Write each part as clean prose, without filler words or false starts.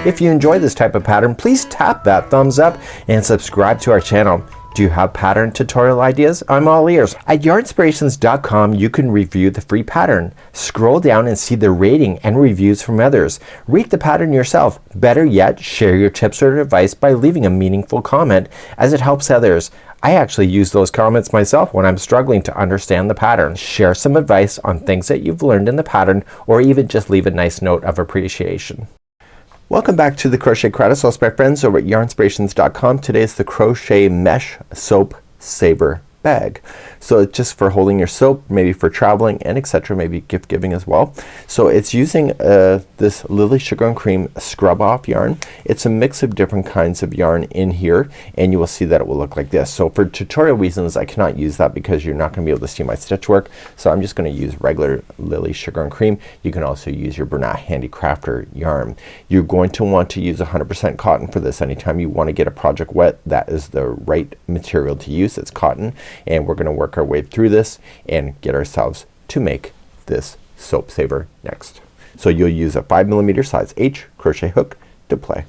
If you enjoy this type of pattern, please tap that thumbs up and subscribe to our channel. Do you have pattern tutorial ideas? I'm all ears. At yarnspirations.com you can review the free pattern. Scroll down and see the rating and reviews from others. Read the pattern yourself. Better yet, share your tips or advice by leaving a meaningful comment, as it helps others. I actually use those comments myself when I'm struggling to understand the pattern. Share some advice on things that you've learned in the pattern, or even just leave a nice note of appreciation. Welcome back to the Crochet Credits, my friends over at yarnspirations.com. Today is the Crochet Mesh Soap Saver bag. So it's just for holding your soap, maybe for traveling and etc. Maybe gift giving as well. So it's using this Lily Sugar and Cream scrub off yarn. It's a mix of different kinds of yarn in here, and you will see that it will look like this. So for tutorial reasons I cannot use that because you're not gonna be able to see my stitch work. So I'm just gonna use regular Lily Sugar and Cream. You can also use your Bernat Handicrafter yarn. You're going to want to use 100% cotton for this. Anytime you want to get a project wet, that is the right material to use. It's cotton, and we're gonna work our way through this and get ourselves to make this soap saver next. So you'll use a 5mm size H crochet hook to play.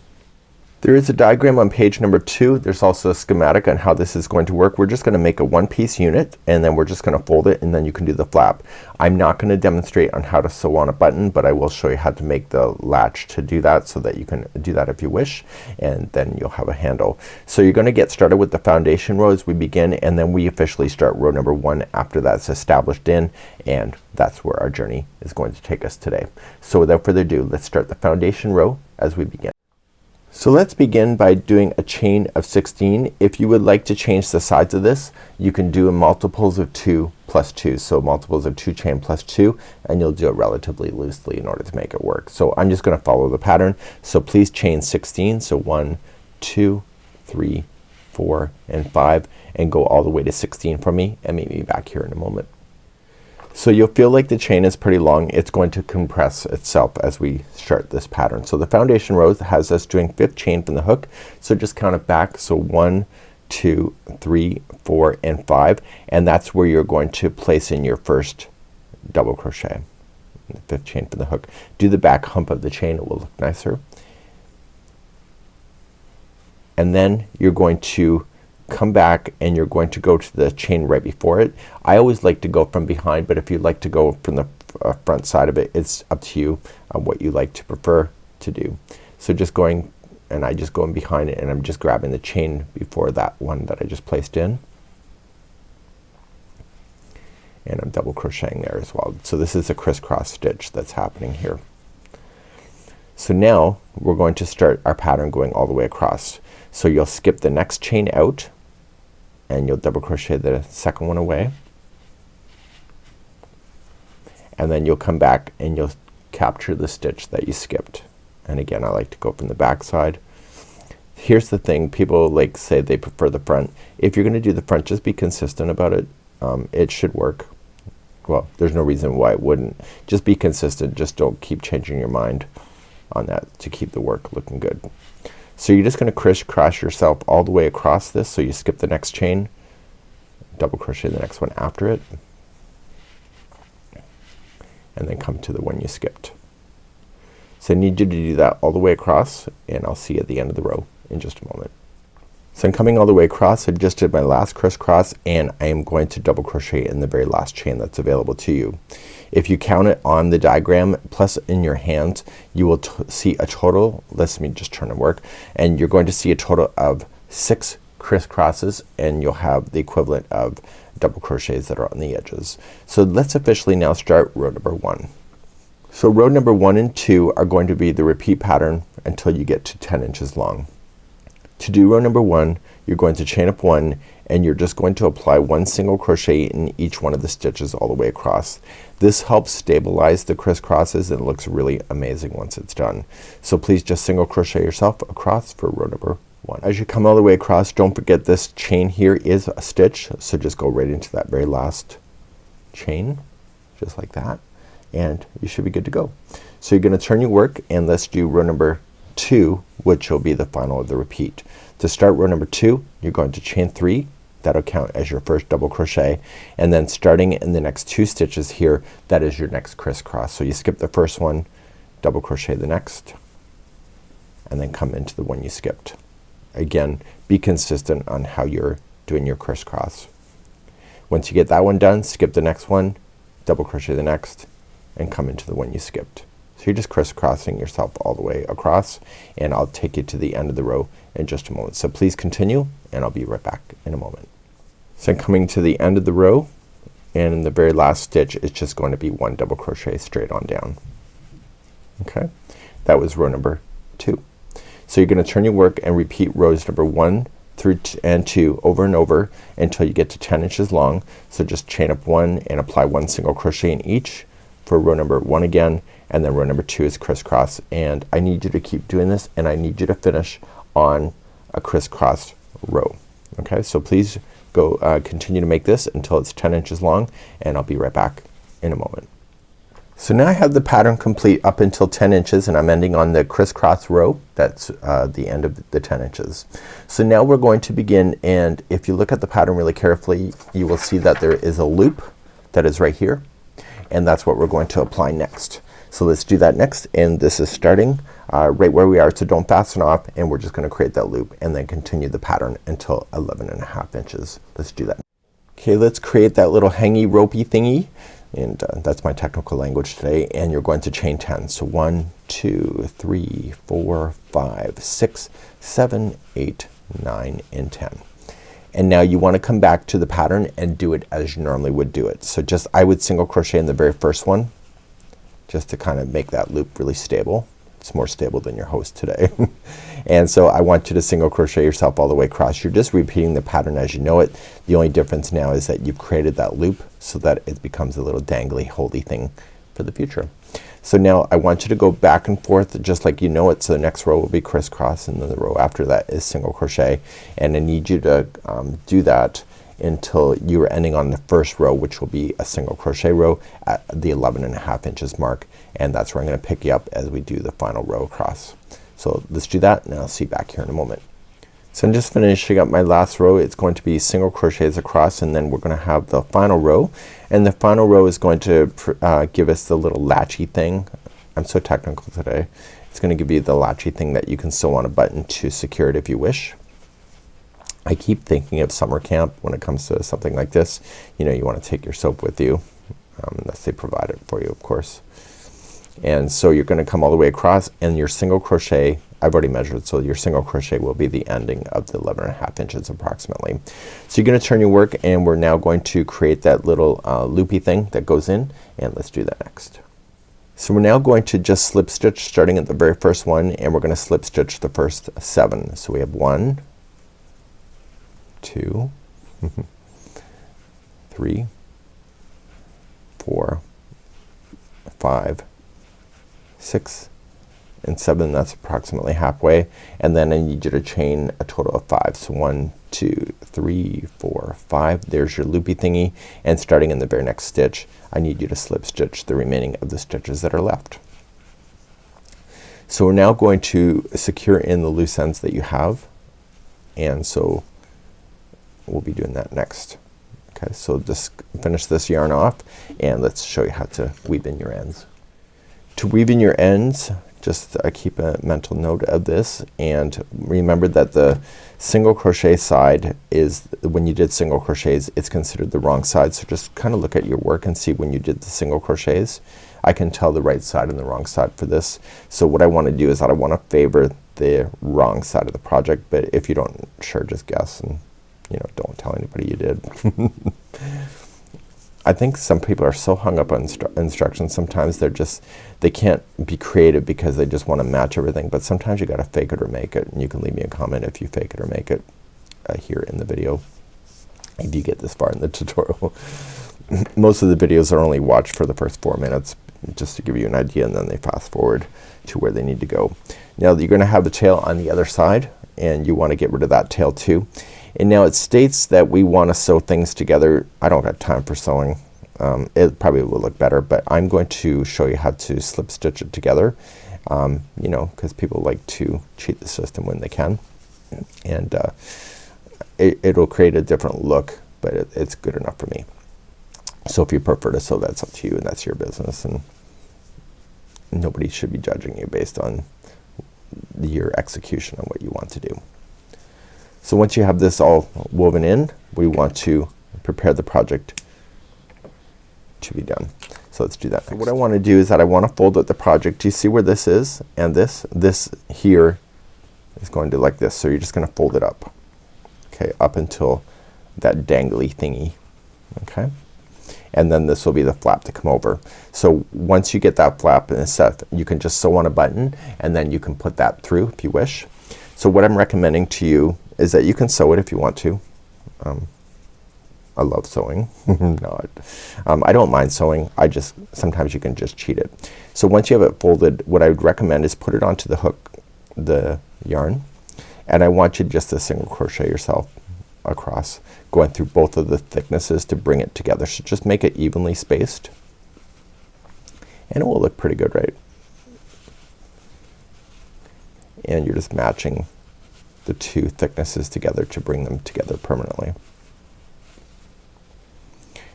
There is a diagram on page number 2. There's also a schematic on how this is going to work. We're just gonna make a one-piece unit, and then we're just gonna fold it, and then you can do the flap. I'm not gonna demonstrate on how to sew on a button, but I will show you how to make the latch to do that, so that you can do that if you wish, and then you'll have a handle. So you're gonna get started with the foundation row as we begin, and then we officially start row number 1 after that's established in, and that's where our journey is going to take us today. So without further ado, let's start the foundation row as we begin. So let's begin by doing a chain of 16. If you would like to change the sides of this, you can do multiples of 2 plus 2. So multiples of 2 chain plus 2, and you'll do it relatively loosely in order to make it work. So I'm just gonna follow the pattern. So please chain 16. So 1, 2, 3, 4, and 5, and go all the way to 16 for me, and meet me back here in a moment. So you'll feel like the chain is pretty long. It's going to compress itself as we start this pattern. So the foundation row has us doing 5th chain from the hook. So just count it back. So 1, 2, 3, 4, and 5, and that's where you're going to place in your first double crochet. The 5th chain from the hook. Do the back hump of the chain. It will look nicer. And then you're going to come back and you're going to go to the chain right before it. I always like to go from behind, but if you'd like to go from the front side of it, it's up to you on what you like to prefer to do. So just going, and I just go in behind it, and I'm just grabbing the chain before that one that I just placed in, and I'm double crocheting there as well. So this is a crisscross stitch that's happening here. So now we're going to start our pattern going all the way across. So you'll skip the next chain out, and you'll double crochet the second one away, and then you'll come back and you'll capture the stitch that you skipped. And again, I like to go from the back side. Here's the thing, people like say they prefer the front. If you're gonna do the front, just be consistent about it. It should work. Well, there's no reason why it wouldn't. Just be consistent. Just don't keep changing your mind on that to keep the work looking good. So you're just gonna crisscross yourself all the way across this. So you skip the next chain, double crochet the next one after it, and then come to the one you skipped. So I need you to do that all the way across, and I'll see you at the end of the row in just a moment. So I'm coming all the way across. I just did my last crisscross, and I am going to double crochet in the very last chain that's available to you. If you count it on the diagram plus in your hands, you will see a total, let me just turn and work, and you're going to see a total of 6 crisscrosses, and you'll have the equivalent of double crochets that are on the edges. So let's officially now start row number 1. So row number 1 and 2 are going to be the repeat pattern until you get to 10 inches long. To do row number 1, you're going to chain up 1, and you're just going to apply 1 single crochet in each one of the stitches all the way across. This helps stabilize the crisscrosses, and it looks really amazing once it's done. So please just single crochet yourself across for row number 1. As you come all the way across, don't forget this chain here is a stitch, so just go right into that very last chain just like that, and you should be good to go. So you're gonna turn your work, and let's do row number 2, which will be the final of the repeat. To start row number 2, you're going to chain 3. That'll count as your first double crochet, and then starting in the next 2 stitches here, that is your next crisscross. So you skip the first one, double crochet the next, and then come into the one you skipped. Again, be consistent on how you're doing your crisscross. Once you get that one done, skip the next one, double crochet the next, and come into the one you skipped. So you're just crisscrossing yourself all the way across, and I'll take you to the end of the row in just a moment. So please continue, and I'll be right back in a moment. So I'm coming to the end of the row, and in the very last stitch it's just going to be one double crochet straight on down. Okay, that was row number 2. So you're gonna turn your work and repeat rows number 1 through and 2 over and over until you get to 10 inches long. So just chain up 1 and apply 1 single crochet in each for row number 1 again, and then row number 2 is crisscross. And I need you to keep doing this, and I need you to finish on a crisscross row. Okay, so please go continue to make this until it's 10 inches long, and I'll be right back in a moment. So now I have the pattern complete up until 10 inches, and I'm ending on the crisscross row. That's the end of the 10 inches. So now we're going to begin, and if you look at the pattern really carefully, you will see that there is a loop that is right here, and that's what we're going to apply next. So let's do that next, and this is starting right where we are, so don't fasten off, and we're just gonna create that loop and then continue the pattern until 11.5 inches. Let's do that. Okay, let's create that little hangy ropey thingy, and that's my technical language today, and you're going to chain 10. So 1 2 3 4 5 6 7 8 9 and 10. And now you want to come back to the pattern and do it as you normally would do it. So just I would single crochet in the very first one, just to kind of make that loop really stable. It's more stable than your host today. And so I want you to single crochet yourself all the way across. You're just repeating the pattern as you know it. The only difference now is that you've created that loop so that it becomes a little dangly holdy thing for the future. So now I want you to go back and forth just like you know it. So the next row will be crisscross, and then the row after that is single crochet, and I need you to do that until you are ending on the first row, which will be a single crochet row at the 11.5 inches mark, and that's where I'm gonna pick you up as we do the final row across. So let's do that, and I'll see you back here in a moment. So I'm just finishing up my last row. It's going to be single crochets across, and then we're gonna have the final row, and the final row is going to give us the little latchy thing. I'm so technical today. It's gonna give you the latchy thing that you can sew on a button to secure it if you wish. I keep thinking of summer camp when it comes to something like this. You know, you want to take your soap with you, unless they provide it for you, of course. And so you're gonna come all the way across, and your single crochet, I've already measured, so your single crochet will be the ending of the 11.5 inches approximately. So you're gonna turn your work, and we're now going to create that little loopy thing that goes in, and let's do that next. So we're now going to just slip stitch starting at the very first one, and we're gonna slip stitch the first 7. So we have 1 2 3 4 5 6 and 7. That's approximately halfway, and then I need you to chain a total of 5. So 1 2 3 4 5. There's your loopy thingy, and starting in the very next stitch I need you to slip stitch the remaining of the stitches that are left. So we're now going to secure in the loose ends that you have, and so we'll be doing that next. Okay, so just finish this yarn off, and let's show you how to weave in your ends. To weave in your ends, just keep a mental note of this, and remember that the single crochet side is, when you did single crochets, it's considered the wrong side. So just kind of look at your work and see when you did the single crochets. I can tell the right side and the wrong side for this. So what I want to do is that I want to favor the wrong side of the project, but if you don't, sure, just guess, and you know, don't tell anybody you did. I think some people are so hung up on instructions. Sometimes they can't be creative because they just want to match everything, but sometimes you gotta fake it or make it, and you can leave me a comment if you fake it or make it here in the video if you get this far in the tutorial. Most of the videos are only watched for the first 4 minutes just to give you an idea, and then they fast forward to where they need to go. Now you're gonna have the tail on the other side, and you want to get rid of that tail too. And now it states that we want to sew things together. I don't got time for sewing. It probably will look better, but I'm going to show you how to slip stitch it together. You know, because people like to cheat the system when they can, and it'll create a different look, but it's good enough for me. So if you prefer to sew, that's up to you, and that's your business, and nobody should be judging you based on your execution on what you want to do. So once you have this all woven in, we want to prepare the project to be done. So let's do that. So what I want to do is that I want to fold out the project. Do you see where this is? And this here is going to like this. So you're just gonna fold it up. Okay, up until that dangly thingy. Okay. And then this will be the flap to come over. So once you get that flap and set, you can just sew on a button and then you can put that through if you wish. So what I'm recommending to you is that you can sew it if you want to. I love sewing. No, I don't mind sewing. Sometimes you can just cheat it. So once you have it folded, what I would recommend is put it onto the hook, the yarn, and I want you just to single crochet yourself across, going through both of the thicknesses to bring it together. So just make it evenly spaced and it will look pretty good, right? And you're just matching the two thicknesses together to bring them together permanently.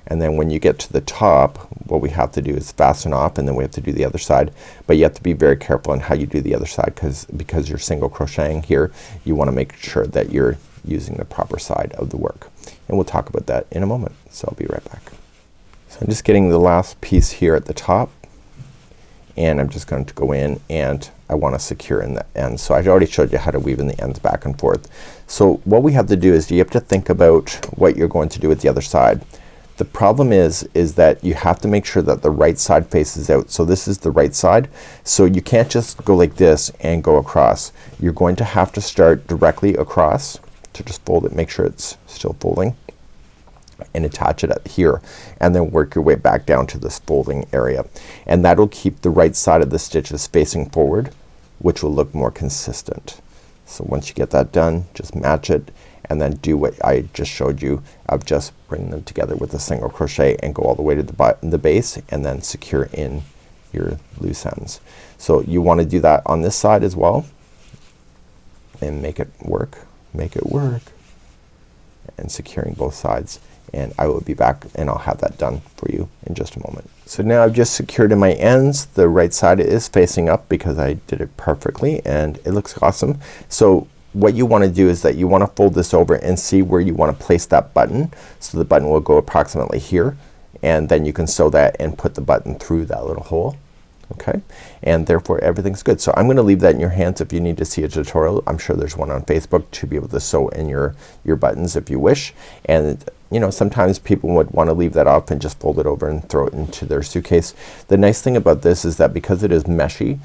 And then when you get to the top, what we have to do is fasten off, and then we have to do the other side. But you have to be very careful on how you do the other side, because you're single crocheting here, you want to make sure that you're using the proper side of the work. And we'll talk about that in a moment. So I'll be right back. So I'm just getting the last piece here at the top, and I'm just going to go in and I want to secure in the ends. So I already showed you how to weave in the ends back and forth. So what we have to do is you have to think about what you're going to do with the other side. The problem is that you have to make sure that the right side faces out. So this is the right side. So you can't just go like this and go across. You're going to have to start directly across to just fold it, make sure it's still folding, and attach it at here, and then work your way back down to this folding area. And that'll keep the right side of the stitches facing forward, which will look more consistent. So once you get that done, just match it and then do what I just showed you of just bring them together with a single crochet and go all the way to the base and then secure in your loose ends. So you want to do that on this side as well and make it work. Make it work. And securing both sides. And I will be back and I'll have that done for you in just a moment. So now I've just secured in my ends. The right side is facing up because I did it perfectly and it looks awesome. So what you want to do is that you want to fold this over and see where you want to place that button. So the button will go approximately here, and then you can sew that and put the button through that little hole. Okay, and therefore everything's good. So I'm gonna leave that in your hands if you need to see a tutorial. I'm sure there's one on Facebook to be able to sew in your buttons if you wish. And you know, sometimes people would want to leave that off and just fold it over and throw it into their suitcase. The nice thing about this is that because it is meshy,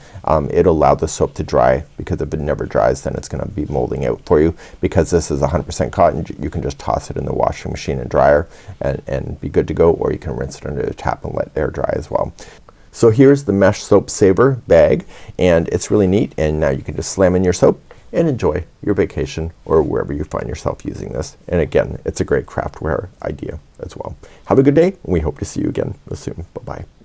it'll allow the soap to dry, because if it never dries then it's gonna be molding out for you. Because this is 100% cotton, you can just toss it in the washing machine and dryer and be good to go, or you can rinse it under a tap and let air dry as well. So here's the Mesh Soap Saver bag, and it's really neat, and now you can just slam in your soap and enjoy your vacation or wherever you find yourself using this. And again, it's a great craftware idea as well. Have a good day, and we hope to see you again real soon. Bye bye.